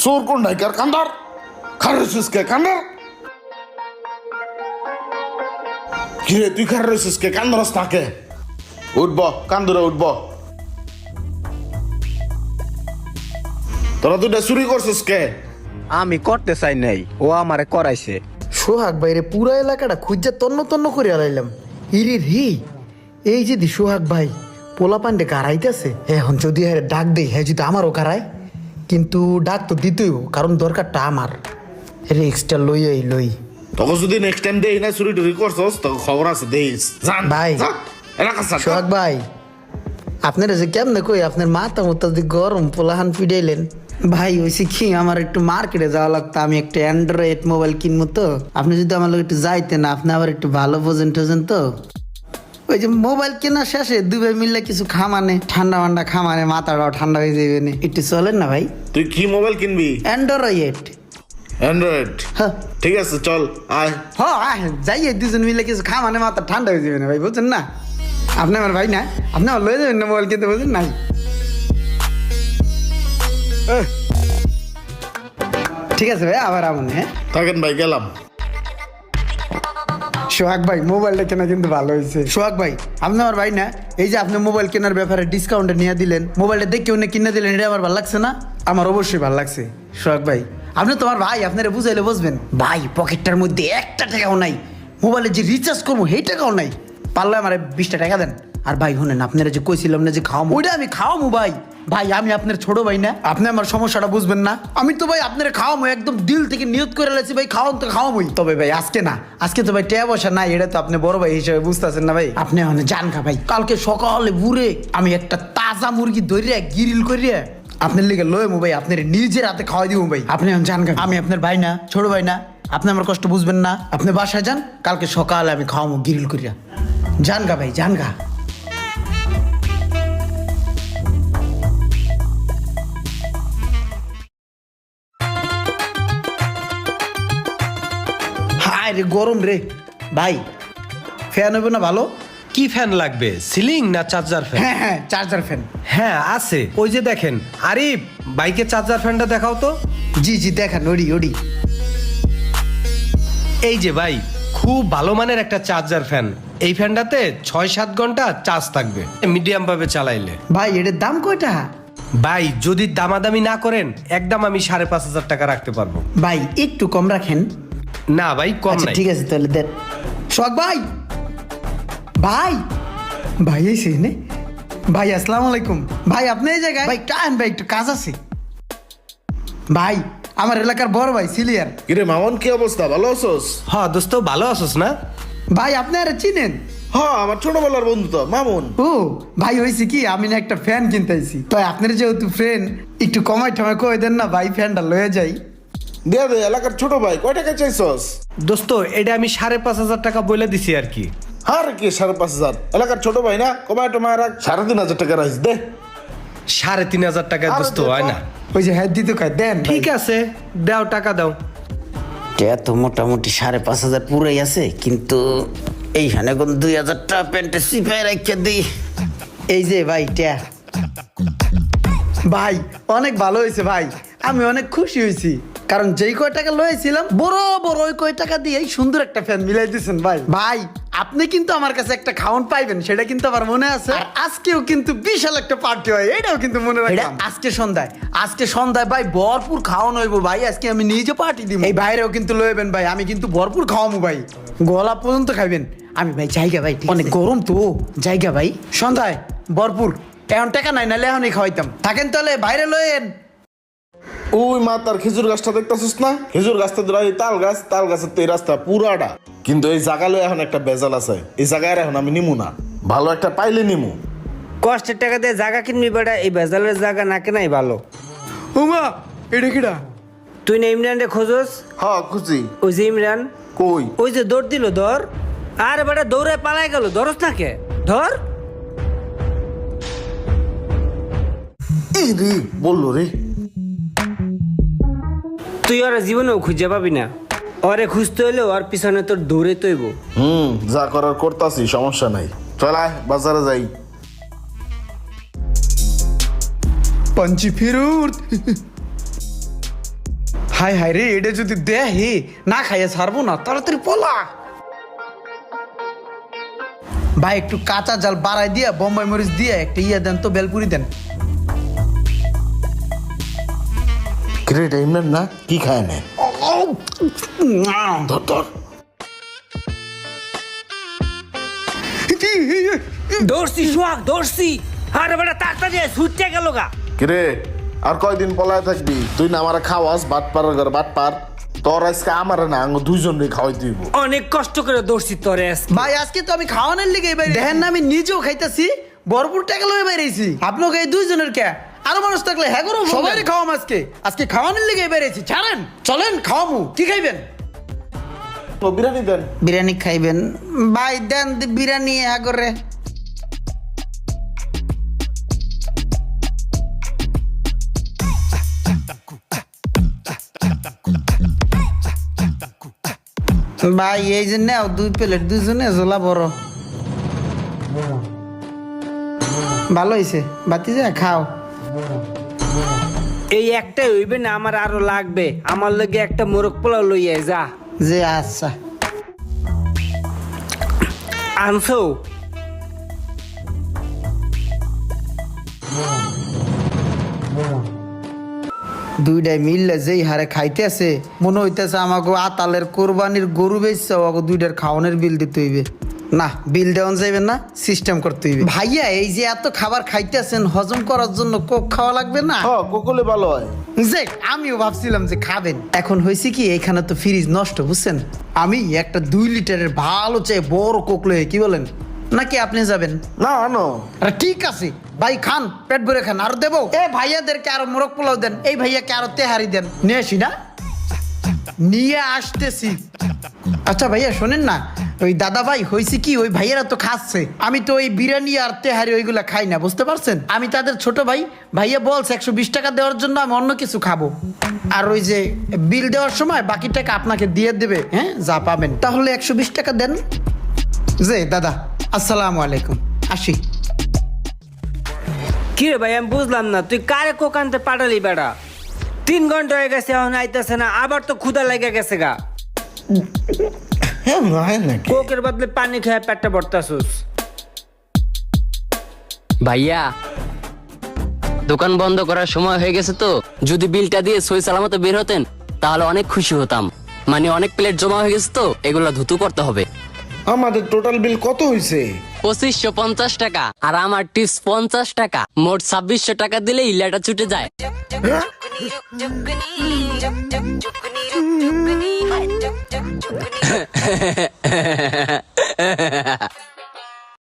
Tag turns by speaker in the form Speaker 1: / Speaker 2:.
Speaker 1: চোর কোন ডাইকার কান্দার খারছিস কে কান্দার কি রে তুই খারছিস কে কান্দরস তাকে উঠব কান্দরে উঠব তোরা দুটা চুরি করছিস কে
Speaker 2: আমি করতে চাই নাই, ও আমারে করাইছে।
Speaker 3: সোহাগ ভাইরে পুরা এলাকাটা খুঁজা তন্ন তন্ন করে আলাইলাম। ইরে রে, এই যদি সোহাগ ভাই পোলা পান্ডে কারাইতেছে, এখন যদি ডাক দেই হ্যাঁ যদি আমারও কারায়, কিন্তু ডাক তো দিতেই কারণ দরকারটা আমার। রিক্সটা লই
Speaker 1: তোকে যদি নেক্সট টাইম দেই না চুরি টুরি করছস তোকে খবর আছে দেইস জান
Speaker 3: ভাই।
Speaker 1: এলাকা
Speaker 3: সোহাগ ভাই, আপনারা যে কেমনে কই আপনার মাথা মতো যদি গরম পোলাহান ফিডাইলেন ভাই, ওইসে কি আমার একটু মার্কেটে যাওয়া লাগতো, আমি একটা অ্যান্ড্রয়েড মোবাইল কিনবো তো। আপনি যদি আমার লোক একটু যাইতেন, আপনি আবার একটু ভালো বোঝেন টোঝেন তো। ওই যে মোবাইল কেনা শেষে দুই ভাই মিললে কিছু খামানে ঠান্ডা মান্ডা খামানে মাথাটাও ঠান্ডা হয়ে যাবে না, একটু চলেন না ভাই।
Speaker 1: তুই কি মোবাইল কিনবি?
Speaker 3: অ্যান্ড্রয়েড।
Speaker 1: অ্যান্ড্রয়েড?
Speaker 3: হ্যাঁ
Speaker 1: ঠিক আছে চল আয়।
Speaker 3: হ্যাঁ যাইয়ে দুজন মিলে কিছু খামানে মাথা ঠান্ডা হয়ে যাবে না ভাই, বুঝছেন না? আপনি আমার ভাই না, আপনি আমার লয়ে যাবেন না মোবাইল কিনতে, বুঝছেন নাই? ঠিক আছে ভাই, আবার আমন। হ্যাঁ
Speaker 1: থাকেন ভাই, গেলাম।
Speaker 3: সোহাগ ভাই মোবাইলটা কেনা কিন্তু ভালো হয়েছে। সোহাগ ভাই আপনি আমার ভাই না, এই যে আপনি মোবাইল কেনার ব্যাপারে ডিসকাউন্টে নিয়ে দিলেন, মোবাইলটা দেখে উনি কিনে দিলেন, এটা আমার ভালো লাগছে না? আমার অবশ্যই ভালো লাগছে সোহাগ ভাই। আপনি তোমার ভাই, আপনারা বুঝাইলে বুঝবেন। ভাই পকেটটার মধ্যে একটা টাকাও নাই, মোবাইলে যে রিচার্জ করবো সেই টাকাও নাই, পারলে আমার 20টা টাকা দেন। আর ভাই শুনেন, আপনারা যে কইছিলাম না যে খাওয়াবো, ওইটা আমি খাওয়াবো ভাই। ভাই আমি আপনার ছোট ভাই না, আপনি আমার সমস্যাটা বুঝবেন না? আমি তো ভাই আপনার খাওয়াবো, একদম দিল থেকে নিয়ত করে লেছি ভাই, খাওয়ান তো খাওয়াবোই। তবে ভাই আজকে না, আজকে তো ভাই টাকা পয়সা নাই, এটা তো আপনি বড় ভাই হিসেবে বুঝতেছেন না ভাই। আপনি এখন জান খা ভাই, কালকে সকালে বুড়ে আমি একটা তাজা মুরগি ধরিয়া গিরিল করিয়া আপনার লিগে লয়মু ভাই, আপনার নিজের হাতে খাওয়াই দিব ভাই। আপনি এখন জান খা, আমি আপনার ভাই না, ছোট ভাই না, আপনি আমার কষ্ট বুঝবেন না। আপনি বাসায় যান, কালকে সকালে আমি খাওয়াবো গিরিল করিয়া। জান গা ভাই, জান গা। হায় রে গরম রে ভাই, ফ্যান হবে না ভালো?
Speaker 4: কি ফ্যান লাগবে, সিলিং না চার্জার ফ্যান?
Speaker 3: হ্যাঁ চার্জার ফ্যান।
Speaker 4: হ্যাঁ আছে, ওই যে দেখেন। আরিফ, বাইকের চার্জার ফ্যানটা দেখাও তো।
Speaker 3: জি দেখান, ওডি।
Speaker 4: এই যে ভাই, খুব ভালো মানের একটা চার্জার ফ্যান। এই ফ্যানটাতে 6-7 ঘন্টা চার্জ থাকবে মিডিয়াম ভাবে চালাইলে।
Speaker 3: ভাই এটার দাম কয়টা?
Speaker 4: ভাই যদি দামাদামি না করেন, একদম আমি 5,500 টাকা রাখতে পারবো।
Speaker 3: ভাই একটু কম রাখেন।
Speaker 4: না ভাই, কম
Speaker 3: আচ্ছা
Speaker 4: নাই।
Speaker 3: ঠিক আছে তাহলে দেন। শখ ভাই, ভাই ভাই এসে নে ভাই, আসসালামু আলাইকুম ভাই। আপনি এই জায়গায়? ভাই টাইম ভাই, একটু কাজ আছে ভাই। আমার এলাকার বড় ভাই সিলিয়ার।
Speaker 1: কিরে মামন, কি অবস্থা? ভালো আছোস?
Speaker 4: হ্যাঁ দোস্ত, ভালো আছোস না?
Speaker 3: ভাই আপনি আর চিনেন?
Speaker 1: হ্যাঁ, আমার ছোটবেলার বন্ধু তো মামুন।
Speaker 3: ও ভাই, হয়েছে কি, আমি না একটা ফ্যান কিনতে আইছি, তো আপনার যেহেতু ফ্রেন্ড, একটু কমাই টমাই কই দেন না ভাই, ফ্যানটা লয়ে যাই।
Speaker 1: দে এলাকার ছোট ভাই, কয় টাকা চাইছস?
Speaker 4: দোস্ত এটা আমি 5,500 টাকা বলে দিছি আর কি।
Speaker 1: আর কি 5,500? এলাকার ছোট ভাই না, কমায় টমায় রাখ। 3,500 টাকা রাইস দে।
Speaker 4: 3,500 টাকা
Speaker 1: আরে
Speaker 4: দোস্ত
Speaker 1: দে তো।
Speaker 4: হয় না?
Speaker 3: ওই যে হ্যাঁ দিতে কয় দেন।
Speaker 4: ঠিক আছে, দাও টাকা দাও।
Speaker 3: তো মোটামুটি 5,500 পুরাই আছে, কিন্তু এইখানে কোন 2,000 টাকা প্যান্টে সিপাই রাখিয়ে দিই। এই যে ভাই ট্যা ভাই, অনেক ভালো হয়েছে ভাই, আমি অনেক খুশি হয়েছি, কারণ যেই কয় টাকা লয়েছিলাম বড় ওই কয় টাকা দিয়ে সুন্দর একটা ফ্যান মিলাই দিয়েছেন ভাই। ভাই আপনি কিন্তু আমার কাছে একটা খাউন পাইবেন, সেটা কিন্তু আমার মনে আছে। আর আজকেও কিন্তু বিশাল একটা পার্টি হয়, এটাও কিন্তু মনে রাখবেন। আজকে সন্ধ্যায় ভাই ভরপুর খাওয়ানো হইব ভাই, আজকে আমি নিজে পার্টি দিব। এই বাইরেও কিন্তু লইবেন ভাই, আমি কিন্তু ভরপুর খাওয়াবো ভাই, গলা পর্যন্ত খাইবেন। আমি ভাই জায়গা ভাই, অনেক গরম তো জায়গা ভাই, সন্ধ্যায় ভরপুর। এখন টাকা নাই, নাহলে এখনই খাওয়াইতাম। থাকেন তাহলে, বাইরে লয়েন।
Speaker 1: ওই মা তার খেজুর গাছটা দেখতেছিস না? খেজুর গাছটা ধরা তাল গাছের তো এই রাস্তা পুরাটা। কিন্তু এই জায়গালো এখন একটা বেজাল আছে, এই জায়গায় এখন আমি নিমু না, ভালো একটা পাইলে নিমু।
Speaker 2: কষ্টের টাকা দিয়ে জায়গা কিনবি বেটা, এই বেজালের জায়গা না কেনাই ভালো।
Speaker 3: উমা এটা কিডা?
Speaker 2: তুই না ইমরানরে খোঁজস?
Speaker 1: হ্যাঁ খুশি।
Speaker 2: ওই যে ইমরান,
Speaker 1: কই?
Speaker 2: ওই যে দৌড় দিল, ধর। আর বেটা দৌড়ে পালাই গেল, ধরস না কে? ধর।
Speaker 1: এই রে বললো রে।
Speaker 2: তুই ওরা জীবনেও খুঁজে পাবি না, ওরে খুঁজতে হইলে ওর পিছনে তোর দৌড়ে তৈব।
Speaker 1: যা করার করতাছি, সমস্যা নাই। চল আয় বাজারে যাই।
Speaker 3: पंची फिरूर হায় হায় রে, এটা যদি দেহে না খাইয়া ছাড়বো না, তাড়াতাড়ি পলা। ভাই একটু কাঁচা জাল বাড়াই দিয়া বোম্বাই মরিচ দিয়ে একটা ইয়া দেন তো, বেলপুরি দেন।
Speaker 1: গ্রেট ইমরান না কি খায় না ধর ধর
Speaker 2: দৌড়ছি সোহাগ দৌড়ছি। আরে বেটা তাড়াতাড়ি ছুটতে গেল গা।
Speaker 1: কিরে আর কয়দিন পলায় থাকবি? তুই না আমার খাওয়াস বাট পার ঘর বাট পার, তোর আজকে আমার না আঙ্গ দুইজনকে খাওয়াই দিব।
Speaker 2: অনেক কষ্ট করে দৌড়ছি তোরে আজকে।
Speaker 3: ভাই আজকে তো আমি খাওয়ানোর লিগে বাইরে, দেখেন না আমি নিজেও খাইতেছি, ভরপুর টাকা লয়ে বাইরেছি। আপনাকে এই দুইজনের কে, আরো মানুষ থাকলে হ্যাঁ করো, সবাই খাওয়াম আজকে। আজকে খাওয়ানোর লিগে বাইরেছি, ছাড়েন চলেন খাওয়ামু। কি খাইবেন?
Speaker 1: ও বিরিয়ানি দেন।
Speaker 3: বিরিয়ানি খাইবেন? ভাই দেন বিরিয়ানি আগরে। ভাই এই যে নাও 2 প্লেট, দুজনে ঝোলা বড়। ভালো হয়েছে, বাতি যা খাও।
Speaker 2: এই একটাই হইবে না, আমার আরো লাগবে। আমার লগে একটা মোরগ পোলাও লইয়া যা।
Speaker 3: যে আচ্ছা
Speaker 2: আনছো?
Speaker 3: দুইটাই মিললে যেই হারে খাইতেছে, মনে হইতেছে আমাকে আতালের কোরবানির গরু বেচছে, ওকে দুইটার খাওয়ানোর বিল দিতে হইবে। না, বিল দেওয়ান যাইবে না, সিস্টেম করতে হইবে। ভাইয়া এই যে এত খাবার খাইতেছেন, হজম করার জন্য কোক খাওয়া লাগবে না?
Speaker 1: হ্যাঁ কোকলে ভালো হয়।
Speaker 3: যে আমিও ভাবছিলাম যে খাবেন। এখন হয়েছে কি, এখানে তো ফ্রিজ নষ্ট, বুঝছেন? আমি একটা 2 লিটারের ভালো চাই বড় কোক লয়ে, কি বলেন? নাকি আপনি যাবেন?
Speaker 1: না আনো।
Speaker 3: আরে ঠিক আছে ভাই, খান পেট ভরে খান। আর দেবো এ ভাইয়াদেরকে আরো মোরগ পোলাও দেন, এই ভাইয়াকে আরো তেহারি দেন। নিয়ে আসি না, নিয়ে আসতেছি। আচ্ছা ভাইয়া শোনেন না, ওই দাদা ভাই হয়েছে কি, ওই ভাইয়ারা তো খাচ্ছে, আমি তো ওই বিরিয়ানি আর তেহারি ওইগুলা খাই না, বুঝতে পারছেন? আমি তাদের ছোট ভাই, ভাইয়া বলছে 120 টাকা দেওয়ার জন্য, আমি অন্য কিছু খাবো। আর ওই যে বিল দেওয়ার সময় বাকি টাকা আপনাকে দিয়ে দেবে, হ্যাঁ যা পাবেন। তাহলে 120 টাকা দেন। যে দাদা আসসালামু আলাইকুম, আসি।
Speaker 2: কি রে ভাই, আমি বুঝলাম না, তুই কারে কোক আনতে পাঠালি বেটা? 3 ঘন্টা হয়ে গেছে, এখন আইতেছে না, আবার তো ক্ষুধা লেগে গেছে গা।
Speaker 1: হ্যাঁ হয় নাকি?
Speaker 2: কোকের বদলে পানি খেয়ে পেটটা ভরতাছুস।
Speaker 5: ভাইয়া দোকান বন্ধ করার সময় হয়ে গেছে, তো যদি বিলটা দিয়ে সই সালামত বের হতেন তাহলে অনেক খুশি হতাম। মানে অনেক প্লেট জমা হয়ে গেছে, তো এগুলা ধুতু করতে হবে।
Speaker 1: আমাদের টোটাল বিল কত হয়েছে?
Speaker 5: 2550 টাকা, আর আমার টিপস 50 টাকা, মোট 2600 টাকা দিলে ইলাটা ছুটে যায়।